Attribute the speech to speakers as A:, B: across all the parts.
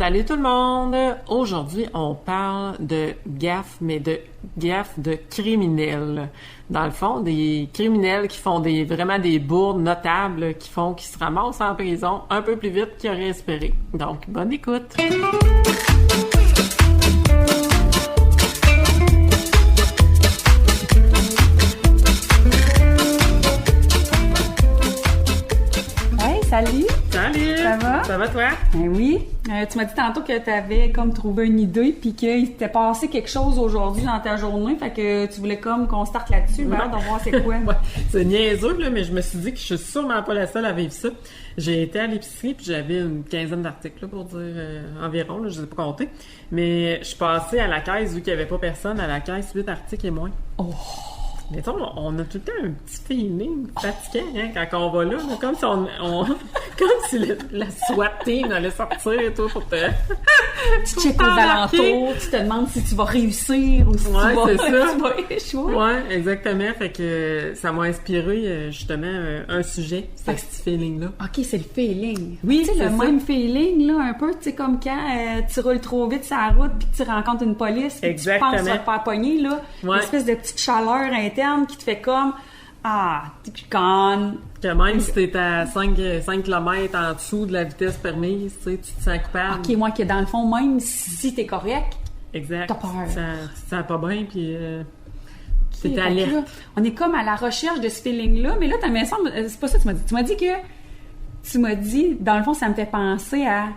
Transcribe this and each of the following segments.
A: Salut tout le monde! Aujourd'hui, on parle de gaffes, mais de gaffes de criminels. Dans le fond, des criminels qui font vraiment des bourdes notables qui se ramassent en prison un peu plus vite qu'ils auraient espéré. Donc, bonne écoute!
B: Salut!
A: Salut!
B: Ça va?
A: Ça va toi?
B: Ben oui. Tu m'as dit tantôt que tu avais comme trouvé une idée puis qu'il s'était passé quelque chose aujourd'hui dans ta journée, fait que tu voulais comme qu'on starte là-dessus, de voir c'est quoi.
A: Ouais, c'est niaiseux, là, mais je me suis dit que je suis sûrement pas la seule à vivre ça. J'ai été à l'épicerie puis j'avais une quinzaine d'articles, là, pour dire environ, là, je ne sais pas compter. Mais je suis passée à la caisse, vu qu'il n'y avait pas personne à la caisse, 8 articles et moins.
B: Oh!
A: Mais on a tout le temps un petit feeling fatigant, hein, quand on va là, comme si comme si la SWAT team allait sortir et tout pour te...
B: Tu checkes aux alentours, tu te demandes si tu vas réussir ou si tu vas échouer.
A: Ouais, exactement. Fait que ça m'a inspiré, justement, un sujet, ce petit feeling-là.
B: OK, c'est le feeling.
A: Oui,
B: tu sais, le même feeling, là, un peu, tu sais, comme quand tu roules trop vite sur la route puis que tu rencontres une police puis tu penses que tu vas te faire pogner, là. Ouais. Une espèce de petite chaleur interne qui te fait comme t'es plus conne.
A: Que même si t'es à 5 km en dessous de la vitesse permise, tu sais, tu te sens coupable.
B: OK, moi, que dans le fond, même si t'es correct,
A: exact.
B: T'as peur.
A: Tu te sens pas bien, puis t'es alerte.
B: Là, on est comme à la recherche de ce feeling-là, mais là, c'est pas ça que tu m'as dit. Tu m'as dit, dans le fond, ça me fait penser à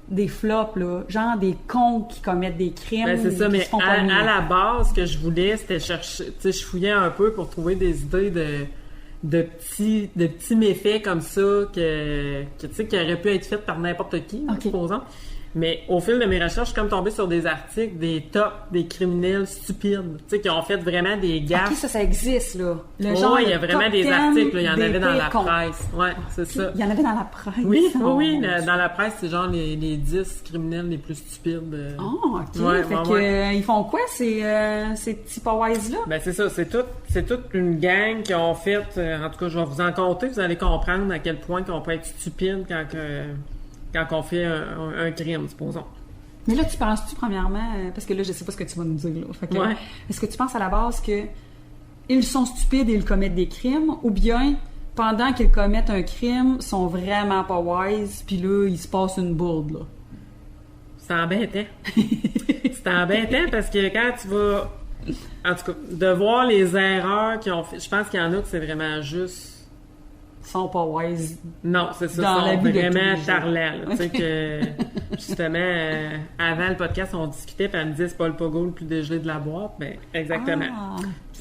B: des flops, là, genre des cons qui commettent des crimes.
A: Ben, c'est ça, mais à la base, ce que je voulais, c'était chercher, tu sais, je fouillais un peu pour trouver des idées de petits méfaits comme ça que tu sais, qui auraient pu être faits par n'importe qui, supposons. Mais au fil de mes recherches, je suis comme tombée sur des articles, des tops, des criminels stupides, tu sais, qui ont fait vraiment des gaffes.
B: OK, ça existe, là.
A: Il y a vraiment des articles, là, il y en avait dans la presse. Ouais, c'est ça.
B: Il y en avait dans la presse?
A: Oui, dans la presse, c'est genre les 10 criminels les plus stupides.
B: Oh, OK. Ouais, fait que, ils font quoi, ces petits powies-là? Ben,
A: c'est ça, c'est toute une gang qui ont fait, en tout cas, je vais vous en compter, vous allez comprendre à quel point qu'on peut être stupide quand on fait un crime, supposons.
B: Mais là, tu penses-tu, premièrement, parce que là, je sais pas ce que tu vas nous dire, là. Fait que, est-ce que tu penses à la base que ils sont stupides et ils commettent des crimes, ou bien, pendant qu'ils commettent un crime, ils sont vraiment pas wise, puis là, il se passe une bourde, là?
A: C'est embêtant. C'est embêtant parce que quand tu vas... En tout cas, de voir les erreurs qu'ils ont fait, je pense qu'il y en a que c'est vraiment juste...
B: sont pas wise.
A: Non, c'est ça. Ils sont vraiment tarlats. Tu sais que, justement, avant le podcast, on discutait, puis elle me disait c'est pas le pogo le plus dégelé de la boîte. Ben, exactement.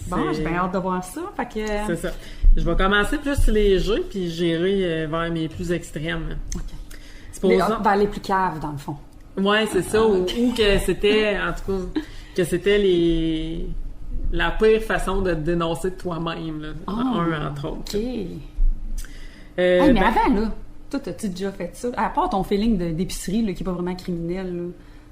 B: Bon, j'ai bien hâte de voir ça. Fait que...
A: C'est ça. Je vais commencer plus léger, puis j'irai vers mes plus extrêmes.
B: OK. Vers les plus caves, dans le fond.
A: Ouais, c'est ça. Ou que c'était, en tout cas, que c'était la pire façon de te dénoncer de toi-même, là. Un entre autres.
B: OK. Mais avant, là, toi, t'as-tu déjà fait ça? À part ton feeling d'épicerie, là, qui est pas vraiment criminel, là,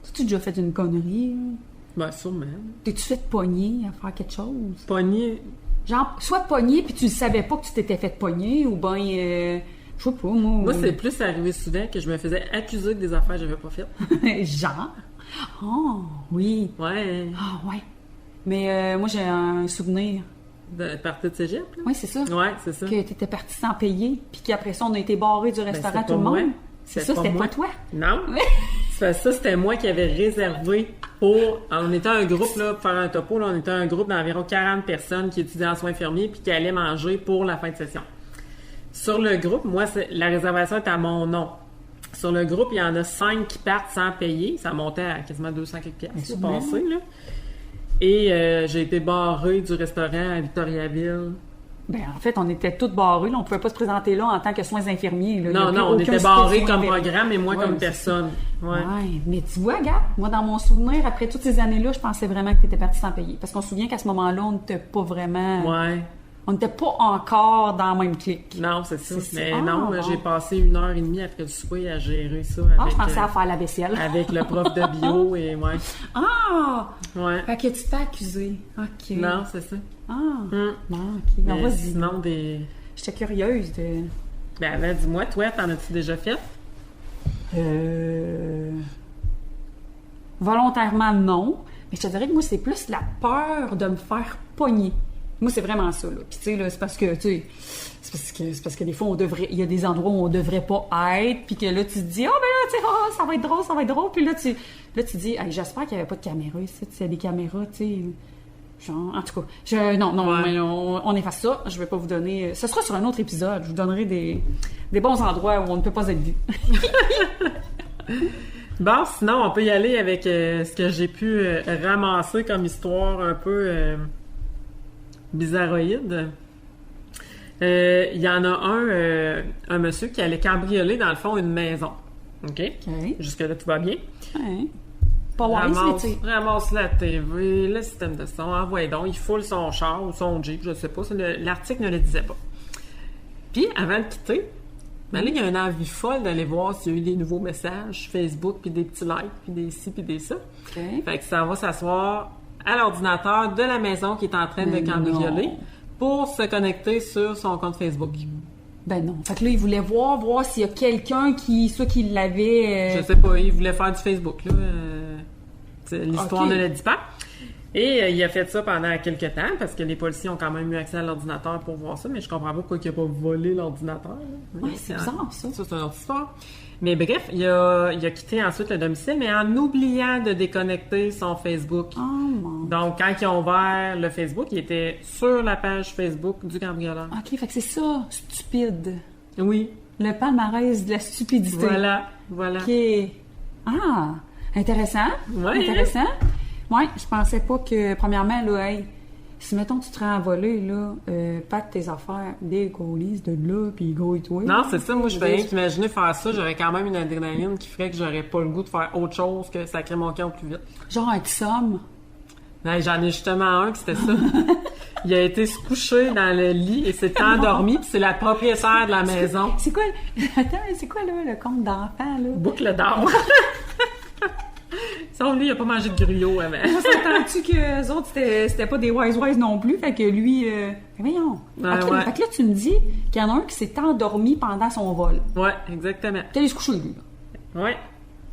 B: t'as-tu déjà fait une connerie? Là?
A: Ben, sûrement.
B: T'es-tu fait pogner à faire quelque chose?
A: Pogner?
B: Genre, soit pogner, puis tu ne savais pas que tu t'étais fait pogner, ou ben, je sais pas, moi...
A: Moi, c'est plus arrivé souvent que je me faisais accuser de des affaires que j'avais pas faites.
B: Genre? Oh, oui.
A: Ouais.
B: Ah, ouais. Mais moi, j'ai un souvenir...
A: De partie de cégep, là?
B: Oui, c'est ça.
A: Ouais, c'est ça.
B: Que t'étais parti sans payer, puis qu'après ça, on a été barré du restaurant tout le monde. C'est ça, c'était pas toi?
A: Non. Ça, c'était moi qui avais réservé pour... On était un groupe, là, pour faire un topo, là, on était un groupe d'environ 40 personnes qui étudiaient en soins infirmiers puis qui allaient manger pour la fin de session. Sur le groupe, moi, la réservation est à mon nom. Sur le groupe, il y en a 5 qui partent sans payer. Ça montait à quasiment 200 quelques piastres passé, là. Et j'ai été barrée du restaurant à Victoriaville.
B: Ben en fait, on était tous barrés. Là. On pouvait pas se présenter là en tant que soins infirmiers. Là.
A: Non, on était barrés comme programme et moi comme personne. Ouais,
B: mais tu vois, regarde, moi, dans mon souvenir, après toutes ces années-là, je pensais vraiment que tu étais parti sans payer. Parce qu'on se souvient qu'à ce moment-là, on n'était pas vraiment...
A: Ouais.
B: On n'était pas encore dans le même clic.
A: Non, c'est ça. Mais j'ai passé 1h30 après le souper à gérer ça.
B: Je pensais à faire la vaisselle.
A: Avec le prof de bio et ouais. Ouais.
B: Fait que tu t'es accusé. OK.
A: Non, c'est ça.
B: Bon, OK.
A: Mais vas-y. Sinon,
B: j'étais curieuse de...
A: Ben, dis-moi, toi, t'en as-tu déjà fait?
B: volontairement, non. Mais je te dirais que moi, c'est plus la peur de me faire pogner. Moi, c'est vraiment ça, là. Puis, tu sais, là, c'est parce que, tu sais, c'est parce que des fois, il y a des endroits où on devrait pas être, puis que là, tu te dis, ben là, tu sais, ça va être drôle, puis là, tu dis, hey, j'espère qu'il y avait pas de caméra ici, tu sais, des caméras, tu sais. Genre, en tout cas, non, mais on efface ça. Je vais pas vous donner. Ce sera sur un autre épisode. Je vous donnerai des bons endroits où on ne peut pas être vu.
A: Bon, sinon, on peut y aller avec ce que j'ai pu ramasser comme histoire un peu bizarroïde. Il y en a un monsieur qui allait cambrioler, dans le fond, une maison. OK? Jusque-là, tout va bien.
B: Ouais. Pas wise,
A: ramasse la TV, le système de son, envoie donc, il foule son char ou son Jeep, je sais pas, l'article ne le disait pas. Puis, avant de quitter, là, il y a une envie folle d'aller voir s'il y a eu des nouveaux messages Facebook, puis des petits likes, puis des ci, puis des ça. Fait que ça va s'asseoir à l'ordinateur de la maison qui est en train de cambrioler pour se connecter sur son compte Facebook.
B: Ben non. Fait que là, il voulait voir s'il y a quelqu'un qui l'avait...
A: Je sais pas, il voulait faire du Facebook, là. L'histoire ne le dit pas. Et il a fait ça pendant quelques temps, parce que les policiers ont quand même eu accès à l'ordinateur pour voir ça, mais je comprends pas pourquoi il n'a pas volé l'ordinateur.
B: Ouais, c'est bizarre, ça.
A: Ça, c'est une autre histoire. Mais bref, il a quitté ensuite le domicile, mais en oubliant de déconnecter son Facebook.
B: Oh, mon...
A: Donc, quand ils ont ouvert le Facebook, il était sur la page Facebook du cambrioleur.
B: OK, fait que c'est ça, stupide.
A: Oui.
B: Le palmarès de la stupidité.
A: Voilà.
B: OK. Ah, intéressant.
A: Ouais.
B: Intéressant. Ouais, je pensais pas que, premièrement, là, hey, si, mettons, tu te rends à voler, là, pack tes affaires, des colis de là, puis go et toi.
A: Non, c'est ça. Moi, je fais rien qu'imaginer faire ça. J'aurais quand même une adrénaline qui ferait que j'aurais pas le goût de faire autre chose que sacrer mon camp au plus vite.
B: Genre un somme.
A: Ouais, j'en ai justement un qui c'était ça. Il a été se coucher dans le lit et s'est endormi, puis c'est la propriétaire de la maison.
B: C'est quoi? Attends, c'est quoi, là, le compte d'enfant, là?
A: Boucle d'or. Sauf lui, il a pas mangé de griot avant.
B: S'entends-tu que eux autres, c'était pas des wise non plus? Fait que lui... voyons.
A: Ouais,
B: OK,
A: ouais.
B: Fait que là, tu me dis qu'il y en a un qui s'est endormi pendant son vol.
A: Ouais, exactement.
B: T'es allé se coucher, lui, là.
A: Ouais.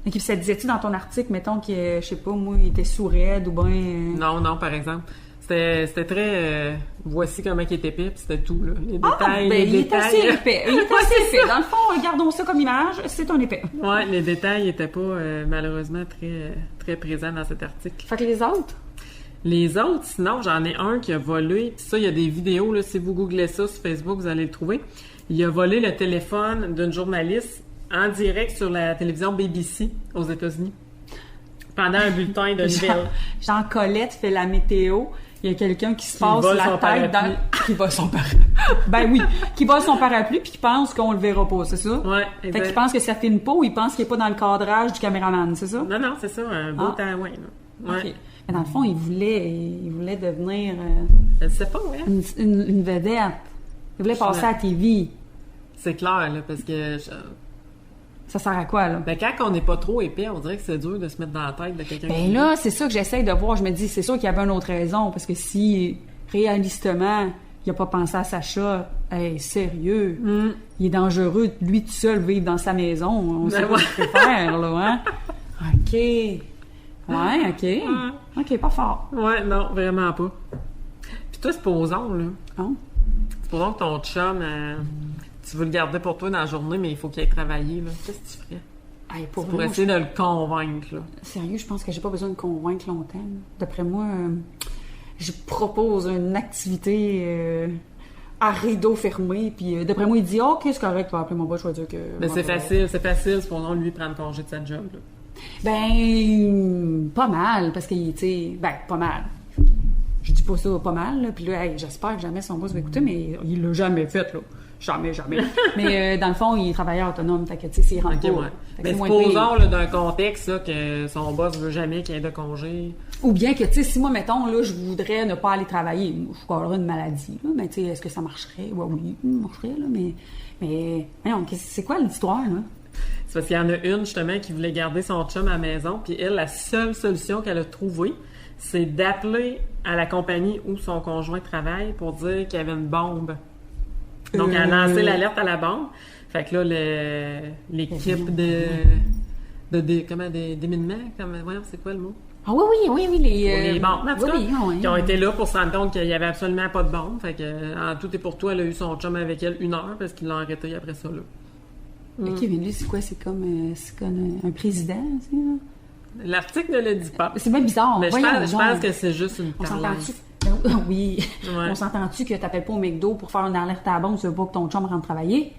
B: Et puis, ça disait-tu dans ton article, mettons, qu'il, je sais pas, moi, il était sourd-raide ou bien...
A: Non, par exemple. C'était très... voici comment il était épais, puis c'était tout, là. Les détails,
B: ben,
A: les
B: il
A: détails.
B: est assez épais. Il est assez épais. Dans le fond, gardons ça comme image, c'est un épais.
A: Ouais, les détails n'étaient pas, malheureusement, très présents dans cet article.
B: Fait que les autres?
A: Les autres, sinon, j'en ai un qui a volé. Puis ça, il y a des vidéos, là. Si vous googlez ça sur Facebook, vous allez le trouver. Il a volé le téléphone d'une journaliste en direct sur la télévision BBC aux États-Unis pendant un bulletin de nouvelles.
B: Jean Colette fait la météo. Il y a quelqu'un qui se passe la tête dans... Qui vole son parapluie. Ben oui, qui vole son parapluie puis qui pense qu'on le verra pas, c'est ça?
A: Ouais, exact.
B: Fait qu'il pense que ça filme pas ou il pense qu'il est pas dans le cadrage du caméraman, c'est ça?
A: Non, c'est ça, un beau temps, ouais.
B: OK. Mais dans le fond, il voulait devenir...
A: Je sais pas, ouais.
B: Une vedette. Il voulait passer à la TV.
A: C'est clair, là, parce que...
B: Ça sert à quoi, là?
A: Ben, quand on n'est pas trop épais, on dirait que c'est dur de se mettre dans la tête de quelqu'un.
B: Ben là, c'est ça que j'essaie de voir. Je me dis, c'est sûr qu'il y avait une autre raison, parce que si, réalistement, il n'a pas pensé à Sacha, hey, sérieux, il est dangereux, lui tout seul, vivre dans sa maison. On sait pas ce qu'il peut faire, là, hein? OK. Ouais, OK. OK, pas fort.
A: Ouais, non, vraiment pas. Puis toi, supposons, là.
B: Oh.
A: Supposons que ton chum... tu veux le garder pour toi dans la journée, mais il faut qu'il aille travailler, là. Qu'est-ce que tu ferais?
B: Hey,
A: pour essayer de le convaincre, là.
B: Sérieux, je pense que j'ai pas besoin de convaincre longtemps. D'après moi, je propose une activité à rideau fermé, puis d'après moi, il dit « OK, c'est correct, tu vas appeler mon boss, je vais dire que... »
A: Mais c'est facile, supposons lui prendre congé de sa job, là.
B: Ben, pas mal, parce qu'il, tu sais... Ben, pas mal. Je dis pas ça pas mal, là, puis là, hey, j'espère que jamais son boss va écouter, mais il l'a jamais fait, là. Jamais. Mais dans le fond, il est travailleur autonome, fait que, tu sais, s'il rentre pas.
A: Ouais. Mais supposons, là, d'un contexte, là, que son boss veut jamais qu'il ait de congé.
B: Ou bien que, tu sais, si moi, mettons, là, je voudrais ne pas aller travailler, je parlerais une maladie, là, mais tu sais, est-ce que ça marcherait? Ouais, oui, ça marcherait, là, mais voyons, c'est quoi l'histoire, là?
A: C'est parce qu'il y en a une, justement, qui voulait garder son chum à la maison, puis elle, la seule solution qu'elle a trouvée, c'est d'appeler à la compagnie où son conjoint travaille pour dire qu'il y avait une bombe. Donc, elle a lancé l'alerte à la bombe. Fait que là, l'équipe Déminement, voyons, c'est quoi le mot?
B: Ah oui,
A: Les bombes, en tout cas,
B: oui.
A: qui ont été là pour se rendre compte qu'il y avait absolument pas de bombe. Fait que, en tout et pour tout, elle a eu son chum avec elle 1 heure parce qu'il l'a arrêté après ça, là.
B: OK, mais lui, c'est quoi? C'est comme un président, tu sais, là?
A: L'article ne le dit pas.
B: C'est bien bizarre.
A: Mais je pense que c'est juste une
B: On
A: parlance.
B: s'entend-tu? Oui.
A: Ouais.
B: On s'entend-tu que t'appelles pas au McDo pour faire une alerte à la bombe, tu veux pas que ton chum rentre travailler?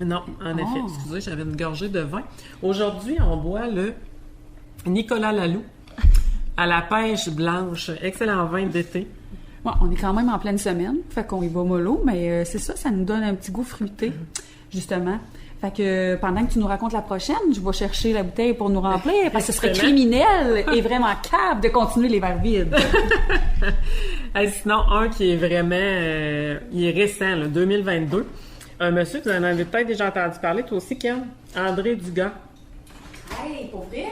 A: Non, en effet. Excusez, j'avais une gorgée de vin. Aujourd'hui, on boit le Nicolas Lalou à la pêche blanche. Excellent vin d'été.
B: Ouais, on est quand même en pleine semaine, fait qu'on y va mollo, mais c'est ça nous donne un petit goût fruité, justement. Fait que pendant que tu nous racontes la prochaine, je vais chercher la bouteille pour nous remplir, parce que ce serait criminel et vraiment cave de continuer les verres vides.
A: Sinon, un qui est vraiment... il est récent, là, 2022. Un monsieur, vous en avez peut-être déjà entendu parler, toi aussi, Ken? André Dugas.
B: Hey, pour vrai,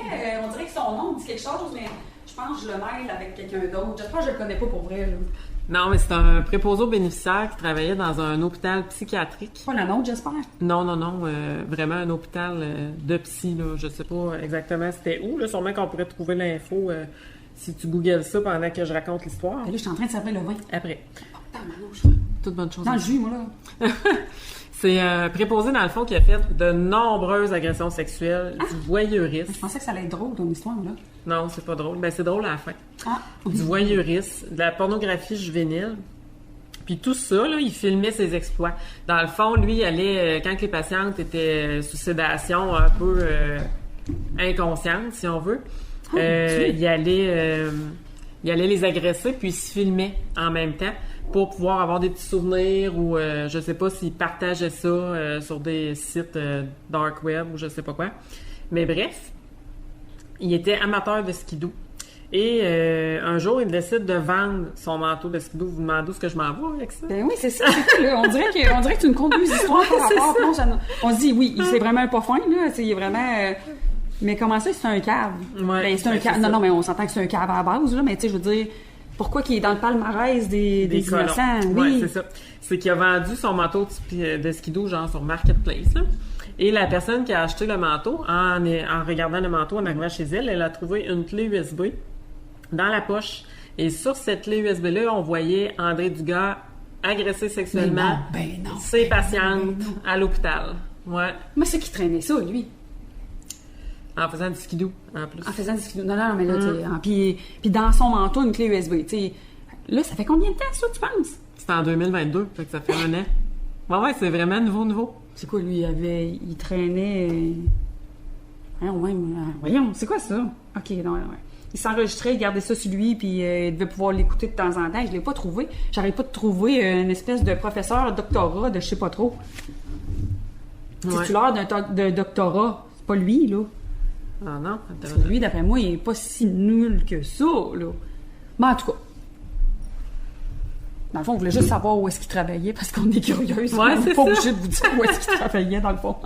B: on dirait que son nom dit quelque chose, mais je pense que je le mêle avec quelqu'un d'autre. J'espère que je le connais pas pour vrai, là.
A: Non, mais c'est un préposé aux bénéficiaires qui travaillait dans un hôpital psychiatrique.
B: Pas la nôtre, j'espère.
A: Non, vraiment un hôpital de psy, là. Je sais pas exactement c'était où, là. Sûrement qu'on pourrait trouver l'info si tu googles ça pendant que je raconte l'histoire.
B: Et là, je suis en train de servir le vin.
A: Après.
B: Oh,
A: toute bonne chose.
B: Dans le jus, moi, là.
A: C'est un préposé, dans le fond, qui a fait de nombreuses agressions sexuelles, du voyeurisme.
B: Je pensais que ça allait être drôle, ton histoire, là.
A: Non, c'est pas drôle. Ben, c'est drôle à la fin.
B: Ah.
A: Du voyeurisme, de la pornographie juvénile. Puis tout ça, là, il filmait ses exploits. Dans le fond, lui, il allait, quand les patientes étaient sous sédation un peu inconscientes, si on veut, il allait les agresser, puis il se filmait en même temps pour pouvoir avoir des petits souvenirs ou je sais pas s'il partageait ça sur des sites dark web ou je sais pas quoi. Mais bref, il était amateur de skidoo. Et un jour, il décide de vendre son manteau de skidoo. Vous vous demandez où est-ce que je m'en vais avec ça?
B: Ben oui, c'est ça. C'est là. On dirait que tu nous contes des histoires par rapport. On se dit, oui, c'est vraiment pas fin, là. Il est vraiment... mais comment ça, c'est un cave?
A: Ouais,
B: ben, c'est un cave. Non, mais on s'entend que c'est un cave à la base, là. Mais tu sais, je veux dire... Pourquoi qu'il est dans le palmarès des innocents? Oui,
A: ouais, c'est ça. C'est qu'il a vendu son manteau de skidoo, genre sur Marketplace, là. Et la personne qui a acheté le manteau, en regardant le manteau, en arrivant chez elle, elle a trouvé une clé USB dans la poche. Et sur cette clé USB-là, on voyait André Dugas agresser sexuellement ses patientes à l'hôpital. Ouais.
B: Mais c'est qui traînait ça, lui?
A: En faisant du skidoo, en plus.
B: En faisant du skidoo. Non, mais là, puis dans son manteau, une clé USB, tu sais. Là, ça fait combien de temps, ça, tu penses?
A: C'est en 2022, fait que ça fait 1 an. Ouais, c'est vraiment nouveau.
B: C'est quoi, lui, il traînait... Voyons, c'est quoi ça? OK, non, ouais. Il s'enregistrait, il gardait ça sur lui, puis il devait pouvoir l'écouter de temps en temps. Je l'ai pas trouvé. J'arrive pas de trouver une espèce de professeur, doctorat, de je sais pas trop. Ouais. Titulaire d'un doctorat. C'est pas lui, là.
A: Ah non?
B: Lui, d'après moi, il est pas si nul que ça, là. Mais en tout cas, dans le fond, on voulait juste savoir où est-ce qu'il travaillait, parce qu'on est curieuse.
A: Ouais,
B: on n'est pas obligé de vous dire où est-ce qu'il travaillait, dans le fond.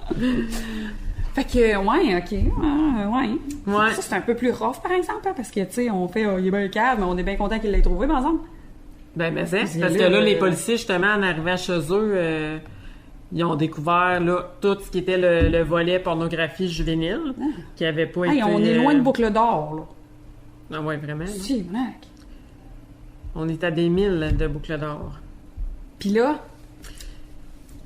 B: Fait que, ouais, OK. Ouais. Ça, c'est un peu plus rough, par exemple, hein, parce que, tu sais, on fait, il est bien calme, mais on est bien content qu'il l'ait trouvé, par exemple.
A: Ben c'est parce que là, les policiers, justement, en arrivant chez eux, ils ont découvert, là, tout ce qui était le volet pornographie juvénile, qui avait pas été...
B: on est loin de Boucle d'Or, là.
A: Ah ouais, vraiment.
B: Si, mec.
A: On est à des milles de Boucle d'Or.
B: Puis là,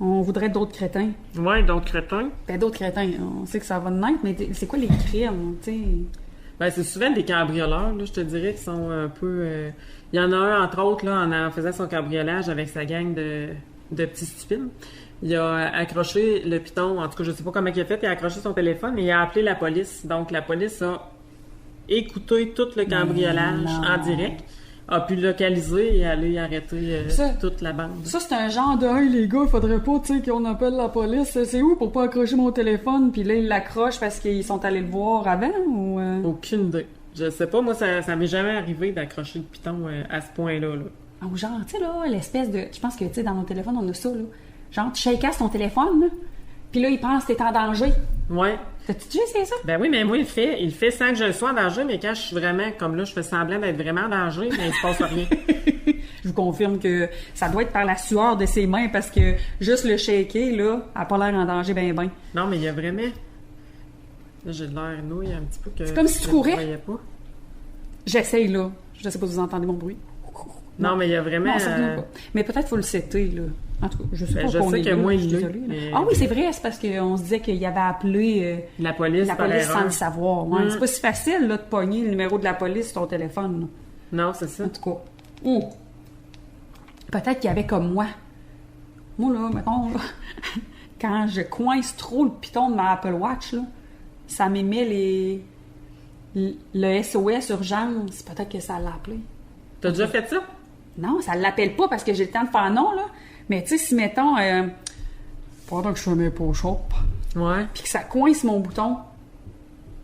B: on voudrait d'autres crétins.
A: Ouais, d'autres crétins.
B: Ben, d'autres crétins. On sait que ça va de naître, mais c'est quoi les crimes, tu sais?
A: Ben, c'est souvent des cambrioleurs, là, je te dirais, qui sont un peu... Il y en a un, entre autres, là, en faisant son cambriolage avec sa gang de petits stupides. Il a accroché le piton, en tout cas, je sais pas comment il a fait, il a accroché son téléphone et il a appelé la police. Donc, la police a écouté tout le cambriolage en direct, a pu localiser et aller arrêter toute la bande.
B: Ça, c'est un genre de « Hey, les gars, il faudrait pas, tu sais, qu'on appelle la police. C'est où pour pas accrocher mon téléphone? » Puis là, ils l'accrochent parce qu'ils sont allés le voir avant, ou...
A: Aucune idée. Je sais pas, moi, ça m'est jamais arrivé d'accrocher le piton à ce point-là. Là.
B: Ou genre, tu sais, là, l'espèce de... Je pense que, tu sais, dans nos téléphones, on a ça, là. Genre, tu shakes ton téléphone, là, puis là, il pense que t'es en danger.
A: Ouais.
B: T'as-tu déjà essayé ça?
A: Ben oui, mais moi, il le fait sans que je sois en danger, mais quand je suis vraiment, comme là, je fais semblant d'être vraiment en danger, mais il se passe rien.
B: Je vous confirme que ça doit être par la sueur de ses mains, parce que juste le shaker, là, a pas l'air en danger ben.
A: Non, mais il y a vraiment Là, j'ai de l'air nouille un petit peu que...
B: C'est comme si tu courais.
A: Pas.
B: J'essaye, là. Je sais pas si vous entendez mon bruit.
A: Non, mais il y a vraiment...
B: Non, ça vient pas. Mais peut-être qu'il faut le setter, là. En tout cas, je sais pas
A: je
B: qu'on
A: sais
B: est
A: que
B: là,
A: moi,
B: je suis
A: il
B: désolée.
A: mais...
B: Ah oui, c'est vrai, c'est parce qu'on se disait qu'il avait appelé
A: la police
B: sans le savoir. Ouais. C'est pas si facile, là, de pogner le numéro de la police sur ton téléphone, là.
A: Non, c'est ça.
B: En tout cas. Peut-être qu'il y avait comme moi. Moi, là, mettons, là, quand je coince trop le piton de ma Apple Watch, là, ça m'émet le SOS urgence. Peut-être que ça l'a appelé.
A: T'as déjà fait ça?
B: Non, ça l'appelle pas parce que j'ai le temps de faire non, là. Mais tu sais, si, mettons, pendant que je fais mes push-ups, puis que ça coince mon bouton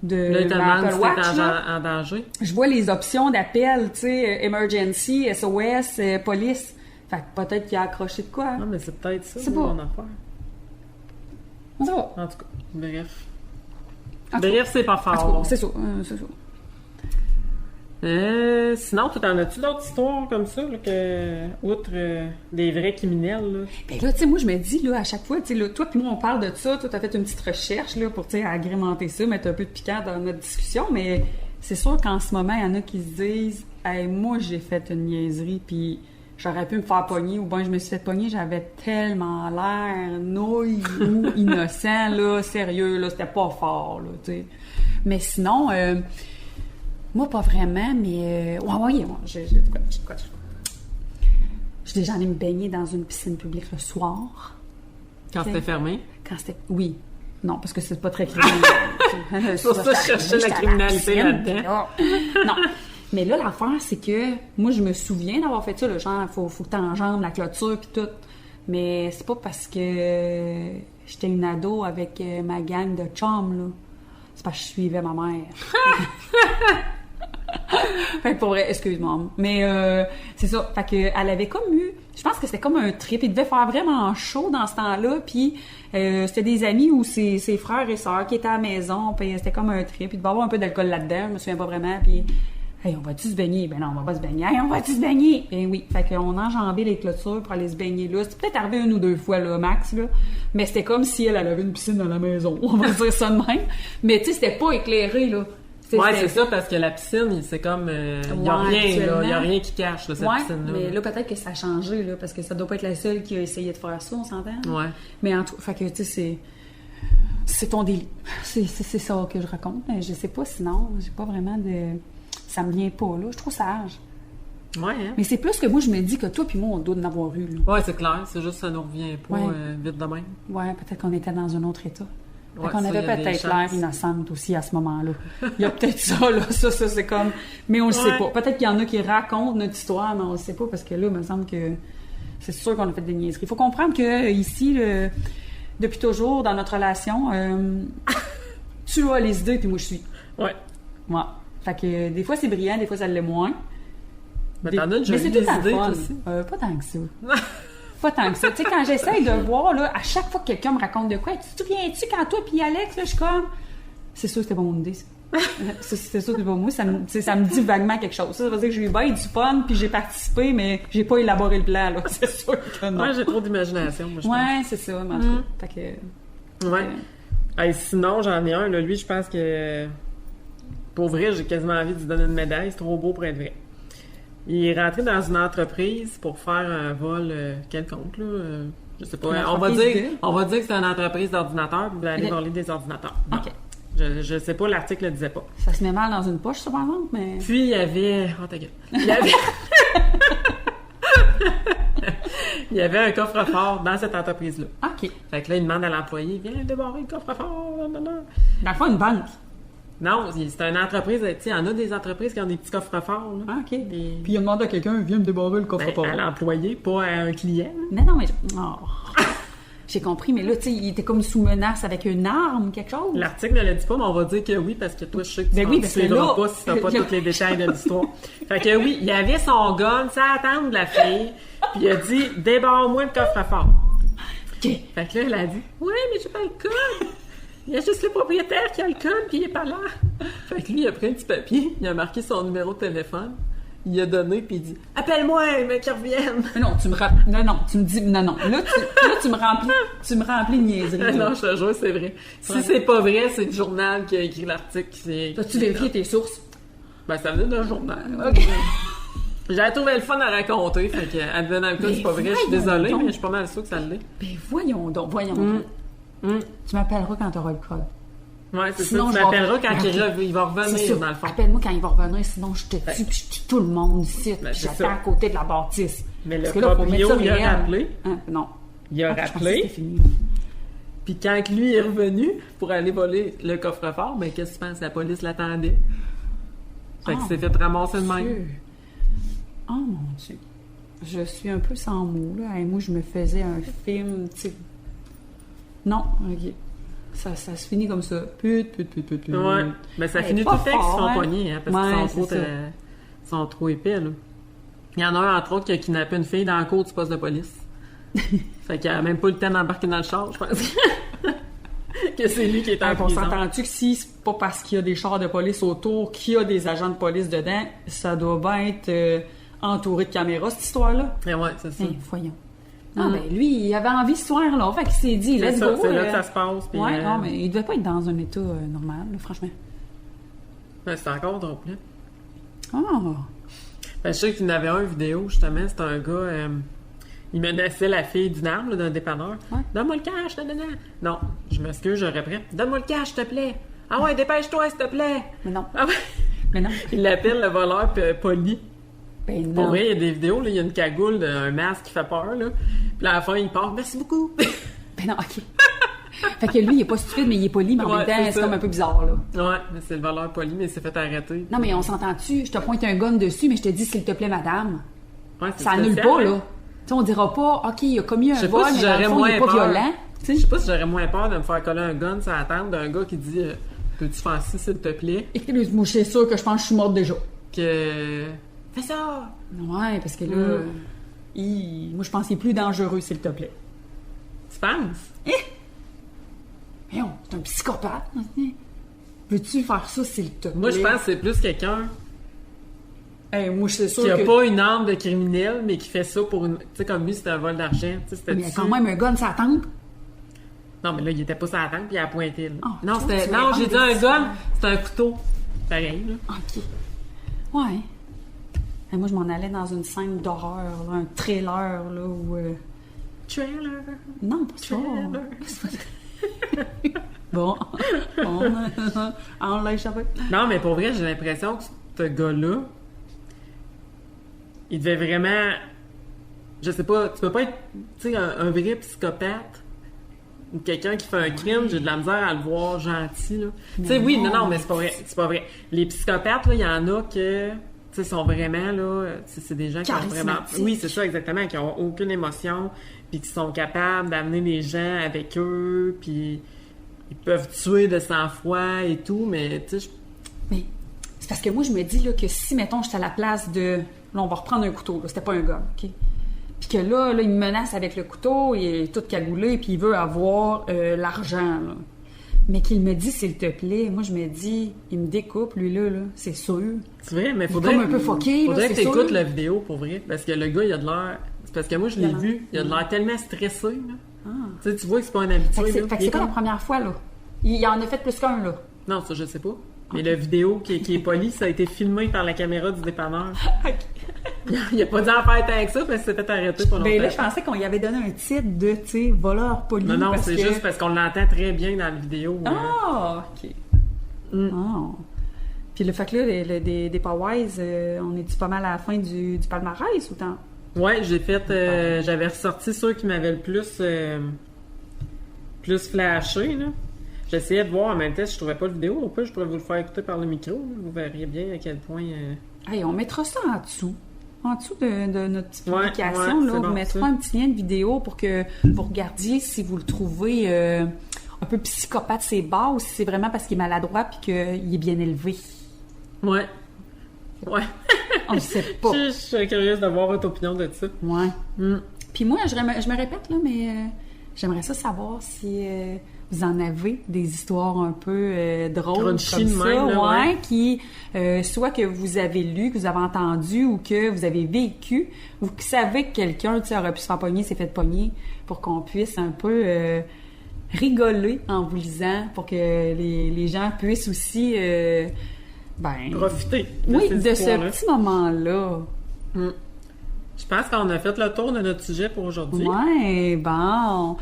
B: de ma Apple Watch,
A: en danger.
B: Je vois les options d'appel, tu sais, emergency, SOS, police. Fait que peut-être qu'il a accroché de quoi.
A: Non, mais c'est peut-être ça,
B: c'est
A: mon affaire.
B: Ça va.
A: En tout cas, bref. Bref, c'est pas fort.
B: C'est ça,
A: sinon, tu en as-tu d'autres histoires comme ça, là, outre des vrais criminels, là?
B: Ben là, tu sais, moi, je me dis, là, à chaque fois, tu sais, toi puis moi, on parle de ça, toi, t'as fait une petite recherche, là, pour, tu sais, agrémenter ça, mettre un peu de piquant dans notre discussion, mais c'est sûr qu'en ce moment, il y en a qui se disent, hey, moi, j'ai fait une niaiserie, puis j'aurais pu me faire pogner, ou bien je me suis fait pogner, j'avais tellement l'air nouille ou innocent, là, sérieux, là, c'était pas fort, là, tu sais. Mais sinon, moi, pas vraiment, mais... j'ai déjà allé me baigner dans une piscine publique le soir.
A: Quand c'était fermé?
B: Quand c'était... Oui. Non, parce que c'est pas très criminel.
A: C'est pour ça que je cherchais la criminalité là-dedans.
B: Non. Mais là, l'affaire, c'est que moi, je me souviens d'avoir fait ça, le genre, faut que t'enjambes la clôture puis tout. Mais c'est pas parce que j'étais une ado avec ma gang de chums, là. C'est parce que je suivais ma mère. Fait que pour vrai, excuse-moi. Mais c'est ça. Fait que elle avait comme eu... Je pense que c'était comme un trip. Il devait faire vraiment chaud dans ce temps-là. Puis c'était des amis ou ses frères et sœurs qui étaient à la maison. Puis c'était comme un trip. Il devait avoir un peu d'alcool là-dedans. Je me souviens pas vraiment. Puis... Hey, on va-tu se baigner? Ben non, on va pas se baigner. Hey, on va-tu se baigner? Ben oui. Fait qu'on enjambait les clôtures pour aller se baigner là. C'était peut-être arrivé 1 ou 2 fois, là, max, là. Mais c'était comme si elle avait une piscine dans la maison. On va dire ça de même. Mais tu sais, c'était pas éclairé, là.
A: Ouais, c'est ça, parce que la piscine, c'est comme... y a rien, là. Y a rien qui cache, là, cette piscine-là.
B: Mais là, peut-être que ça a changé, là, parce que ça doit pas être la seule qui a essayé de faire ça, on s'entend?
A: Ouais.
B: Mais en tout cas, fait que, tu sais, c'est ton délit. C'est ça que je raconte. Je sais pas, sinon, j'ai pas vraiment de... Ça me vient pas, là. Je suis trop sage.
A: Ouais, hein?
B: Mais c'est plus que moi, je me dis que toi puis moi, on doit en avoir eu, là.
A: Ouais, c'est clair. C'est juste que ça nous revient pas vite de même.
B: Ouais, peut-être qu'on était dans un autre état.
A: Ouais,
B: qu'on avait peut-être l'air innocente aussi à ce moment-là. Il y a peut-être ça, là. Ça, c'est comme... Mais on le sait pas. Peut-être qu'il y en a qui racontent notre histoire, mais on le sait pas, parce que là, il me semble que c'est sûr qu'on a fait des niaiseries. Il faut comprendre que ici, depuis toujours, dans notre relation, tu as les idées, puis moi, je suis.
A: Ouais.
B: Ouais. Fait que des fois, c'est brillant, des fois, ça l'est moins.
A: Mais t'en as déjà eu des idées, toi aussi?
B: Pas tant que ça. Pas tant que ça. Tu sais, quand j'essaye de voir, là, à chaque fois que quelqu'un me raconte de quoi, tu te souviens-tu quand toi puis Alex, là, je suis comme... C'est sûr que c'était pas mon idée, ça. C'est sûr que c'est pas moi. Ça me dit vaguement quelque chose. Ça veut dire que j'ai eu bien du fun, puis j'ai participé, mais j'ai pas élaboré le plan, là. C'est sûr que non.
A: Ouais, j'ai trop d'imagination, moi, je pense.
B: Ouais, c'est ça, mais en tout cas. Fait que...
A: Ouais. Hey, sinon, j'en ai un, là. Lui, je pense que... Pour vrai, j'ai quasiment envie de lui donner une médaille. C'est trop beau pour être vrai. Il est rentré dans une entreprise pour faire un vol quelconque, là. Je sais pas. On va dire que c'est une entreprise d'ordinateurs, puis aller voler des ordinateurs. Bon. OK. Je sais pas, l'article le disait pas.
B: Ça se met mal dans une poche, ça, par exemple, mais...
A: Puis, il y avait... Oh, ta gueule. Il y avait un coffre-fort dans cette entreprise-là.
B: OK.
A: Fait que là, il demande à l'employé, viens débarrer le coffre-fort.
B: Dans le fond, une banque.
A: Non, c'est une entreprise, tu sais, il y en a des entreprises qui ont des petits coffres-forts. Là.
B: Ah, OK. Puis il a demandé à quelqu'un, viens me débarrer le coffre-fort.
A: À l'employé, pas à un client.
B: Non, mais... Oh. J'ai compris, mais là, tu sais, il était comme sous menace avec une arme, quelque chose.
A: L'article ne le dit pas, mais on va dire que oui, parce que toi, je sais que tu
B: ne
A: suivras pas si tu n'as pas tous les détails de l'histoire. Fait que oui, il avait son gun, ça attend de la fille, puis il a dit, débarre-moi le coffre-fort.
B: OK.
A: Fait que là, elle a dit, oui, mais j'ai pas le code. Il y a juste le propriétaire qui a le code, puis il est pas là. Fait que lui, il a pris un petit papier, il a marqué son numéro de téléphone, il a donné, puis il dit « Appelle-moi, mais qu'ils reviennent! »
B: Non, tu me dis... Non. Là, tu me remplis de niaiseries.
A: Non, je te jure, c'est vrai. Si c'est pas vrai, c'est le journal qui a écrit l'article.
B: As-tu vérifié tes sources?
A: Ben, ça venait d'un journal.
B: OK.
A: J'avais trouvé le fun à raconter, fait que, advenant le cas, c'est pas vrai, je suis désolée, mais je suis pas mal sûre que ça l'est.
B: Ben, voyons donc. Tu m'appelleras quand t'auras le code.
A: Ouais, c'est
B: Sinon,
A: ça. Tu m'appelleras quand il va revenir,
B: C'est ça.
A: dans le fond.
B: Appelle-moi quand il va revenir, sinon je te tue, puis je tue tout le monde ici, puis
A: c'est
B: j'attends
A: ça.
B: à côté de la bâtisse.
A: Mais
B: Parce
A: le
B: que là, faut mettre
A: proprio,
B: ça
A: il a
B: réel.
A: rappelé.
B: Hein? Non.
A: Il a
B: Je pensais que
A: rappelé.
B: c'était fini.
A: Puis quand lui est revenu pour aller voler le coffre-fort, ben qu'est-ce que tu penses? La police l'attendait. Fait qu'il s'est fait ramasser de même.
B: Dieu. Oh mon Dieu. Je suis un peu sans mots, là. Et moi, je me faisais un film, tu sais. Non, OK. Ça se finit comme ça. Put.
A: Ouais. Mais ça finit tout
B: pas
A: le temps qu'ils
B: fort,
A: sont
B: hein?
A: pognés, hein, parce
B: Ouais,
A: qu'ils
B: c'est ça.
A: sont trop épais, là. Il y en a un, entre autres, qui a kidnappé une fille dans la cour du poste de police. Fait qu'il a même pas eu le temps d'embarquer dans le char, je pense. Que c'est lui qui est en
B: On
A: prison.
B: s'entend-tu que si c'est pas parce qu'il y a des chars de police autour, qu'il y a des agents de police dedans, ça doit bien être entouré de caméras, cette histoire-là?
A: Et ouais, c'est ça.
B: Hey, voyons. Ah, ben lui, il avait envie de ce soir-là. Fait qu'il s'est dit,
A: C'est
B: let's
A: ça,
B: go.
A: c'est là que ça se passe. Puis,
B: Ouais, non, mais il devait pas être dans un état normal, là, franchement.
A: ben, c'est encore drôle, là.
B: Oh!
A: Ben, je sais qu'il y en avait un vidéo, justement, c'était un gars, il menaçait la fille d'une arme, là, d'un dépanneur.
B: Ouais.
A: Donne-moi le cash, nanana. Non, je m'excuse, je reprends. Donne-moi le cash, s'il te plaît. Ah ouais, dépêche-toi, s'il te plaît.
B: Mais non.
A: Ah ouais.
B: Mais non.
A: Il l'appelle le voleur poli.
B: Ben
A: Pour
B: non.
A: vrai, il y a des vidéos, là, il y a une cagoule, un masque qui fait peur, là. Puis à la fin, il part, merci beaucoup.
B: Ben non, OK. Fait que lui, il est pas stupide, mais il est poli, mais en
A: Ouais,
B: même temps,
A: c'est
B: c'est
A: ça.
B: comme un peu bizarre, là.
A: Ouais, mais c'est le voleur poli, mais il s'est fait arrêter.
B: Non, mais on s'entend-tu? Je te pointe un gun dessus, mais je te dis, s'il te plaît, madame.
A: Ouais, c'est
B: Ça annule
A: spécial,
B: pas,
A: hein.
B: là. Tu sais, on dira pas, OK, il a commis un
A: Je sais
B: vol,
A: pas si
B: mais dans le
A: j'aurais
B: fond, il est
A: moins
B: pas
A: peur.
B: violent. Tu sais?
A: Je sais pas si j'aurais moins peur de me faire coller un gun sur la table d'un gars qui dit peux-tu faire ci, s'il te plaît?
B: Et moi, c'est sûr que je pense que je suis morte déjà.
A: Que. Fais ça!
B: Ouais, parce que là, moi, je pense qu'il est plus dangereux, s'il te plaît.
A: Tu penses?
B: Mais non, c'est un psychopathe. Veux-tu faire ça, s'il te plaît?
A: Moi, je pense que c'est plus quelqu'un
B: Hey, moi, c'est sûr
A: qui a
B: que...
A: pas une arme de criminel, mais qui fait ça pour une. Tu sais, comme lui, c'était un vol d'argent. Tu sais, c'était
B: Mais il y a quand même un gun sur la tempe.
A: Non, mais là, il était pas sur la tente, puis il a pointé. Là.
B: Oh,
A: non,
B: toi,
A: c'était.
B: tu
A: Non, j'ai
B: inventes
A: dit un
B: des
A: gun, c'était un couteau. Pareil, là.
B: OK. Ouais. Hey, moi, je m'en allais dans une scène d'horreur, là, un trailer, là, où...
A: Trailer.
B: Non, pas ça.
A: Trailer.
B: Bon. On l'a échappé.
A: Non, mais pour vrai, j'ai l'impression que ce gars-là, il devait vraiment. Je sais pas, tu peux pas être, tu sais, un vrai psychopathe ou quelqu'un qui fait un crime, j'ai de la misère à le voir gentil, là. Tu sais, oui, non, mais c'est pas vrai, c'est pas vrai. Les psychopathes, là, il y en a que, tu sais, sont vraiment, là, c'est des gens qui ont vraiment.
B: Charismatiques.
A: Oui, c'est ça, exactement, qui ont aucune émotion, puis qui sont capables d'amener les gens avec eux, puis ils peuvent tuer de sang-froid et tout, mais, tu sais,
B: Mais c'est parce que moi, je me dis là, que si, mettons, j'étais à la place de... Là, on va reprendre un couteau. Là. C'était pas un gun, OK? Puis que là, il me menace avec le couteau, il est tout cagoulé, puis il veut avoir l'argent, là. Mais qu'il me dit, s'il te plaît, moi, je me dis, il me découpe, lui, là, c'est sûr.
A: c'est vrai, mais
B: Il est
A: faudrait...
B: comme un peu fucké, là,
A: faudrait que
B: c'est
A: t'écoutes
B: sûr.
A: la vidéo, pour vrai, parce que le gars, il a de l'air... C'est parce que moi, je l'ai vu, il a de l'air tellement stressé, là.
B: Ah.
A: Tu sais, tu vois que c'est pas un habitué,
B: Fait que
A: là.
B: c'est
A: Il est
B: pas la
A: comme-
B: première fois, là. Il en a fait plus qu'un, là.
A: Non, ça, je sais pas. Mais la vidéo qui est polie, ça a été filmé par la caméra du dépanneur. Il a pas dû en faire tant que ça, parce qu'il s'est fait arrêter pour longtemps.
B: Ben là, je pensais qu'on y avait donné un titre de, tu sais, voleur poli.
A: Non,
B: parce
A: c'est
B: que...
A: juste parce qu'on l'entend très bien dans la vidéo.
B: Ah, OK. Ah. Puis le fait que là, des Powise, on est-tu pas mal à la fin du palmarès ou tant?
A: Ouais, j'ai fait... j'avais ressorti ceux qui m'avaient le plus flashé, là. J'essayais de voir en même temps si je trouvais pas de vidéo. Au plus, je pourrais vous le faire écouter par le micro. Là. Vous verriez bien à quel point...
B: Hey, on mettra ça en dessous. En dessous de notre petite publication,
A: ouais,
B: là,
A: c'est
B: on
A: bon,
B: mettra
A: ça.
B: un petit lien de vidéo pour que vous regardiez si vous le trouvez un peu psychopathe ses bas ou si c'est vraiment parce qu'il est maladroit puis qu'il est bien élevé.
A: Ouais. Ouais.
B: On ne sait pas.
A: Je suis curieuse de voir votre opinion de ça.
B: Ouais.
A: Mm.
B: Puis moi, je me répète, là, mais j'aimerais ça savoir si vous en avez des histoires un peu drôles
A: Crunchy
B: comme
A: de
B: ça,
A: même, là, ouais.
B: qui soit que vous avez lu, que vous avez entendu ou que vous avez vécu, ou que vous savez que quelqu'un, tu sais, aurait pu se faire pogner, s'est fait pogner, pour qu'on puisse un peu rigoler en vous lisant, pour que les gens puissent aussi
A: profiter
B: de ce
A: histoires-là.
B: petit moment-là.
A: Je pense qu'on a fait le tour de notre sujet pour aujourd'hui.
B: Ouais, bon.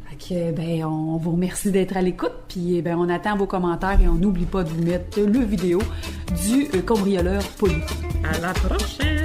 B: Fait que, on vous remercie d'être à l'écoute, puis on attend vos commentaires et on n'oublie pas de vous mettre le vidéo du cambrioleur poli.
A: À la prochaine!